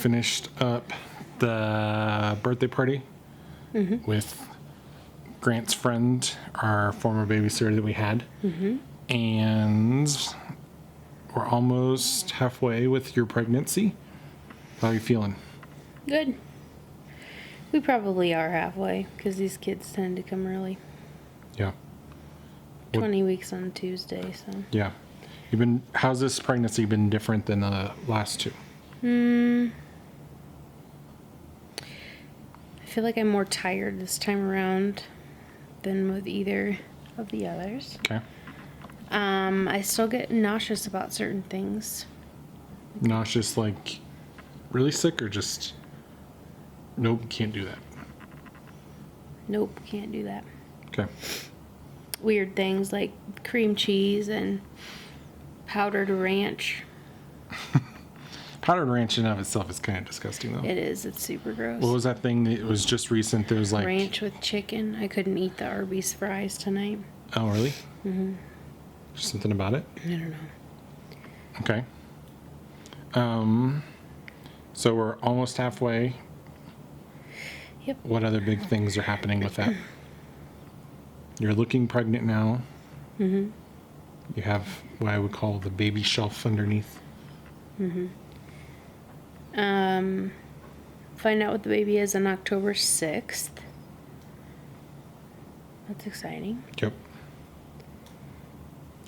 finished up the birthday party with Grant's friend, our former babysitter that we had. And we're almost halfway with your pregnancy. How are you feeling? Good. We probably are halfway because these kids tend to come early. Yeah. 20 weeks on Tuesday, so. Yeah. How's this pregnancy been different than the last two? I feel like I'm more tired this time around than with either of the others. Okay. I still get nauseous about certain things. Nauseous, like really sick, or just nope, can't do that? Nope, can't do that. Okay. Weird things like cream cheese and powdered ranch. Powdered ranch in and of itself is kind of disgusting, though. It is. It's super gross. What was that thing that was just recent? There was like Ranch with chicken. I couldn't eat the Arby's fries tonight. Oh, really? Just something about it? I don't know. Okay. So we're almost halfway. Yep. What other big things are happening with that? You're looking pregnant now. You have what I would call the baby shelf underneath. Find out what the baby is on October 6th. That's exciting. Yep.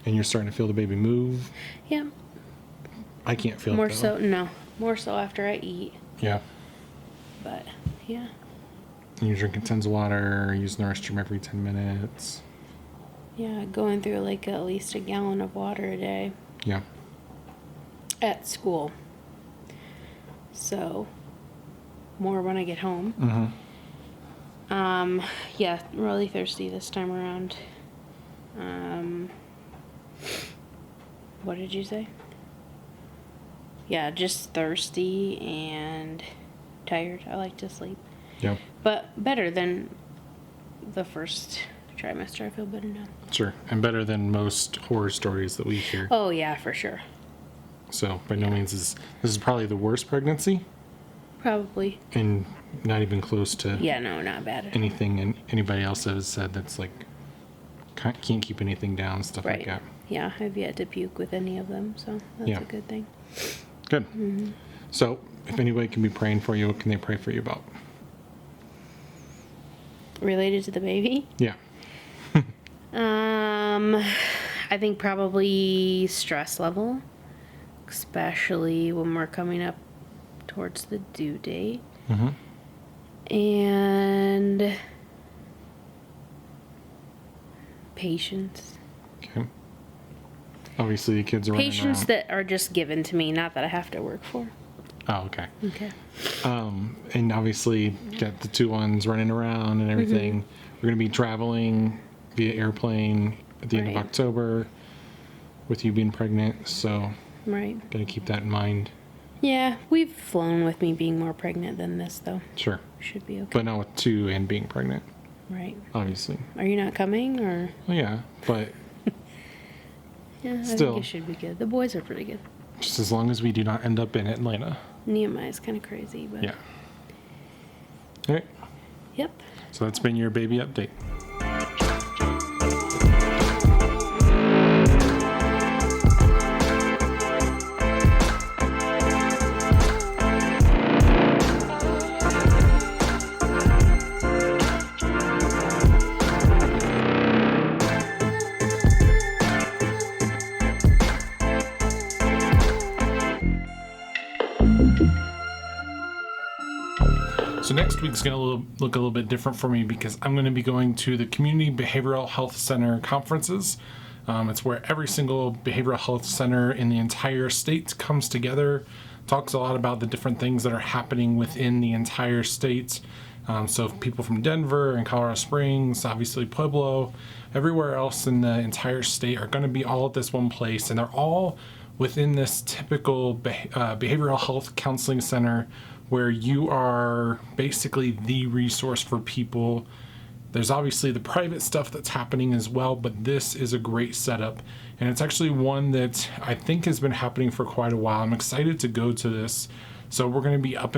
And you're starting to feel the baby move. Yeah. I can't feel More it, though. so, no. More so after I eat. Yeah. But, yeah. And you're drinking tons of water, using the restroom every 10 minutes. Yeah, going through like at least a gallon of water a day Yeah. at school. So, more when I get home. Yeah, really thirsty this time around. What did you say? Yeah, just thirsty and tired. I like to sleep. Yeah. But better than the first trimester. I feel better now. Sure. And better than most horror stories that we hear. Oh, yeah, for sure. So, by no means this is probably the worst pregnancy, Probably. and not even close to Yeah, no, not bad. anything and anybody else has said that's like can't keep anything down, stuff Right. like that. Yeah, I've yet to puke with any of them, so that's Yeah. a good thing. Good. So, if anybody can be praying for you, what can they pray for you about? Related to the baby? Yeah. I think probably stress level, especially when we're coming up towards the due date. And patience. Okay. Obviously, the kids are running Patience around. that are just given to me, not that I have to work for. Oh, okay. Okay. And obviously, got the two ones running around and everything. We're going to be traveling via airplane at the end of Right. October with you being pregnant. So, Right. got to keep that in mind. Yeah, we've flown with me being more pregnant than this, though. Sure. Should be okay. But not with two and being pregnant, Right. obviously. Are you not coming, or? Well, yeah, but Yeah, I Still. think it should be good. The boys are pretty good. just as long as we do not end up in Atlanta. Nehemiah's kind of crazy, but... Yeah. All right. Yep. So that's been your baby update. So next week's going to look a little bit different for me because I'm going to be going to the Community Behavioral Health Center conferences. It's where every single behavioral health center in the entire state comes together, talks a lot about the different things that are happening within the entire state. So people from Denver and Colorado Springs, obviously Pueblo, everywhere else in the entire state are going to be all at this one place, and they're all within this typical behavioral health counseling center where you are basically the resource for people. There's obviously the private stuff that's happening as well, but this is a great setup. And it's actually one that I think has been happening for quite a while. I'm excited to go to this So I'm going to be up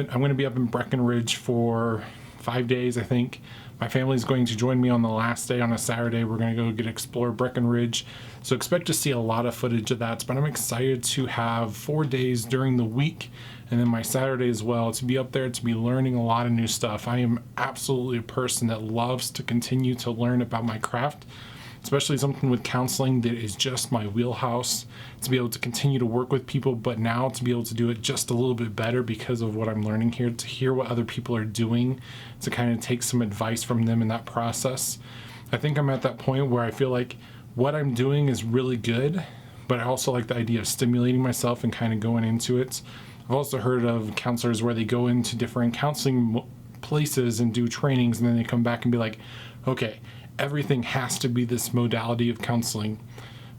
in Breckenridge for 5 days, I think. My family's going to join me on the last day on a Saturday. We're going to go explore Breckenridge. So expect to see a lot of footage of that. But I'm excited to have 4 days during the week and then my Saturday as well to be up there, to be learning a lot of new stuff. I am absolutely a person that loves to continue to learn about my craft, especially something with counseling that is just my wheelhouse, to be able to continue to work with people, but now to be able to do it just a little bit better because of what I'm learning here, to hear what other people are doing, to kind of take some advice from them in that process. I think I'm at that point where I feel like what I'm doing is really good, but I also like the idea of stimulating myself and kind of going into it. I've also heard of counselors where they go into different counseling places and do trainings, and then they come back and be like, okay, everything has to be this modality of counseling.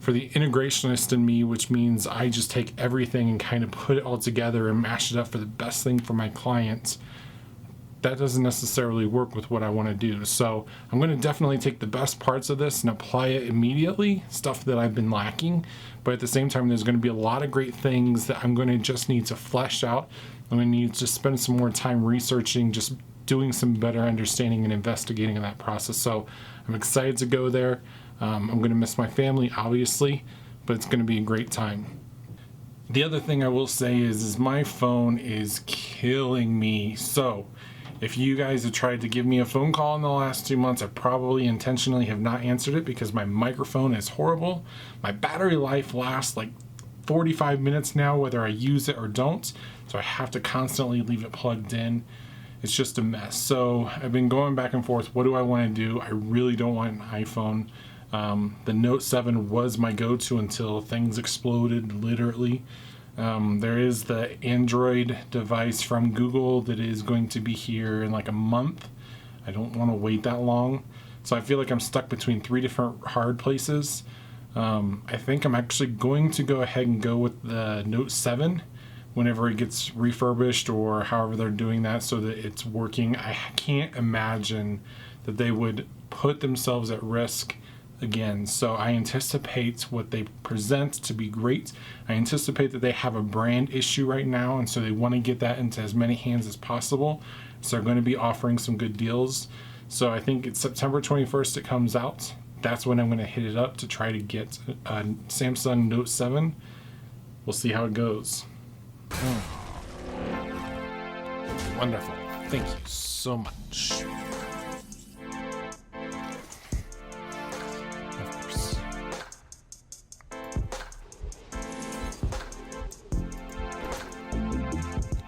For the integrationist in me, which means I just take everything and kind of put it all together and mash it up for the best thing for my clients, that doesn't necessarily work with what I want to do. So I'm going to definitely take the best parts of this and apply it immediately, stuff that I've been lacking. But at the same time, there's going to be a lot of great things that I'm going to just need to flesh out. I'm going to need to spend some more time researching, just doing some better understanding and investigating in that process. So I'm excited to go there. I'm going to miss my family, obviously, but it's going to be a great time. The other thing I will say is my phone is killing me. So if you guys have tried to give me a phone call in the last 2 months, I probably intentionally have not answered it because my microphone is horrible. My battery life lasts like 45 minutes now, whether I use it or don't. So I have to constantly leave it plugged in. It's just a mess. So I've been going back and forth. What do I want to do? I really don't want an iPhone. The Note 7 was my go-to until things exploded, literally. There is the Android device from Google that is going to be here in like a month. I don't want to wait that long. So I feel like I'm stuck between 3 different hard places. I think I'm actually going to go ahead and go with the Note 7 whenever it gets refurbished or however they're doing that so that it's working. I can't imagine that they would put themselves at risk again. So I anticipate what they present to be great. I anticipate that they have a brand issue right now, and so they want to get that into as many hands as possible. So they're going to be offering some good deals. So I think it's September 21st it comes out. That's when I'm going to hit it up to try to get a Samsung Note 7. We'll see how it goes. Wonderful. Thank you so much. Of course.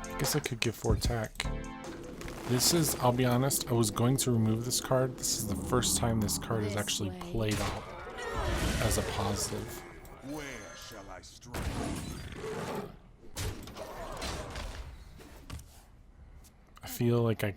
I guess I could give 4 tack. This is, I'll be honest, I was going to remove this card. This is the first time this card is actually played out as a positive. Where shall I strike? I feel like I